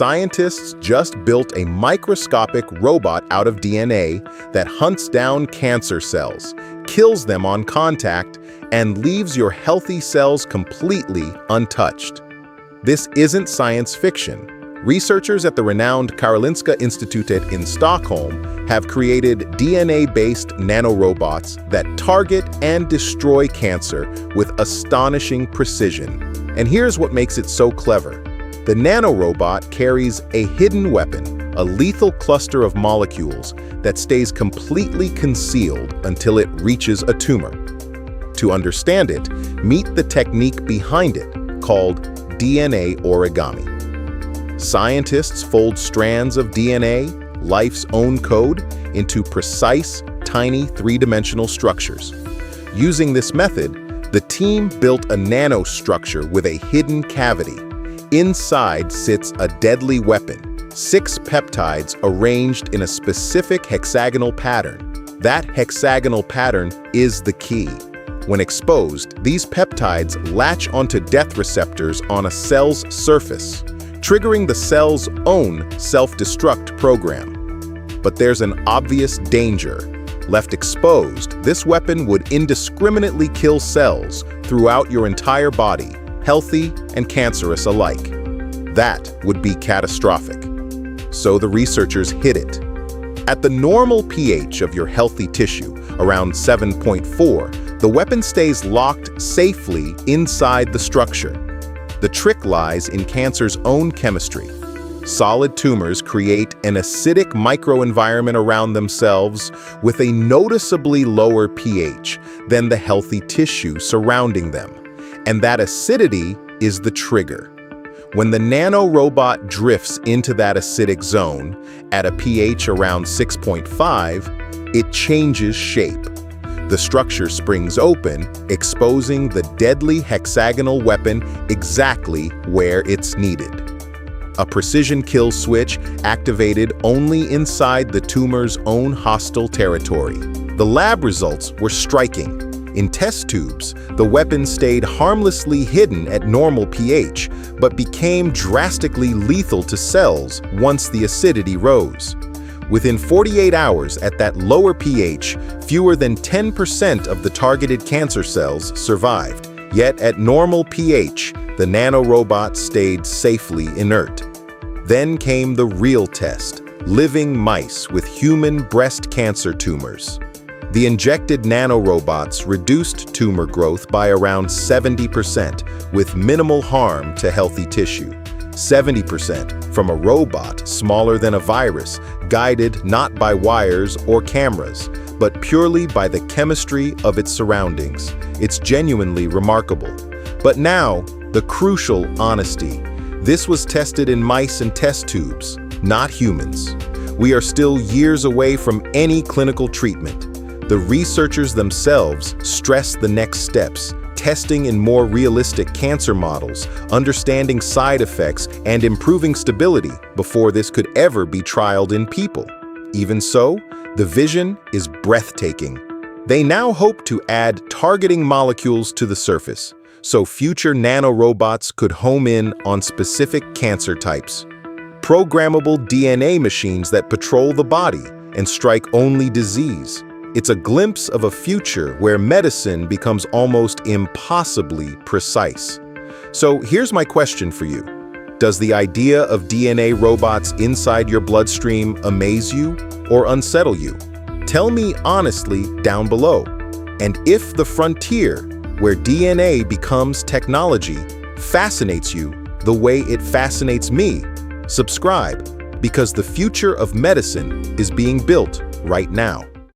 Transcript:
Scientists just built a microscopic robot out of DNA that hunts down cancer cells, kills them on contact, and leaves your healthy cells completely untouched. This isn't science fiction. Researchers at the renowned Karolinska Institutet in Stockholm have created DNA-based nanorobots that target and destroy cancer with astonishing precision. And here's what makes it so clever. The nanorobot carries a hidden weapon, a lethal cluster of molecules that stays completely concealed until it reaches a tumor. To understand it, meet the technique behind it, called DNA origami. Scientists fold strands of DNA, life's own code, into precise, tiny three-dimensional structures. Using this method, the team built a nanostructure with a hidden cavity. Inside sits a deadly weapon, 6 peptides arranged in a specific hexagonal pattern. That hexagonal pattern is the key. When exposed, these peptides latch onto death receptors on a cell's surface, triggering the cell's own self-destruct program. But there's an obvious danger. Left exposed, this weapon would indiscriminately kill cells throughout your entire body, healthy and cancerous alike. That would be catastrophic. So the researchers hid it. At the normal pH of your healthy tissue, around 7.4, the weapon stays locked safely inside the structure. The trick lies in cancer's own chemistry. Solid tumors create an acidic microenvironment around themselves with a noticeably lower pH than the healthy tissue surrounding them. And that acidity is the trigger. When the nanorobot drifts into that acidic zone, at a pH around 6.5, it changes shape. The structure springs open, exposing the deadly hexagonal weapon exactly where it's needed. A precision kill switch activated only inside the tumor's own hostile territory. The lab results were striking. In test tubes, the weapon stayed harmlessly hidden at normal pH, but became drastically lethal to cells once the acidity rose. Within 48 hours at that lower pH, fewer than 10% of the targeted cancer cells survived. Yet at normal pH, the nanorobot stayed safely inert. Then came the real test, living mice with human breast cancer tumors. The injected nanorobots reduced tumor growth by around 70% with minimal harm to healthy tissue. 70% from a robot smaller than a virus, guided not by wires or cameras, but purely by the chemistry of its surroundings. It's genuinely remarkable. But now, the crucial honesty. This was tested in mice and test tubes, not humans. We are still years away from any clinical treatment. The researchers themselves stress the next steps, testing in more realistic cancer models, understanding side effects, and improving stability before this could ever be trialed in people. Even so, the vision is breathtaking. They now hope to add targeting molecules to the surface, so future nanorobots could home in on specific cancer types. Programmable DNA machines that patrol the body and strike only disease. It's a glimpse of a future where medicine becomes almost impossibly precise. So here's my question for you. Does the idea of DNA robots inside your bloodstream amaze you or unsettle you? Tell me honestly down below. And if the frontier, where DNA becomes technology, fascinates you the way it fascinates me, subscribe, because the future of medicine is being built right now.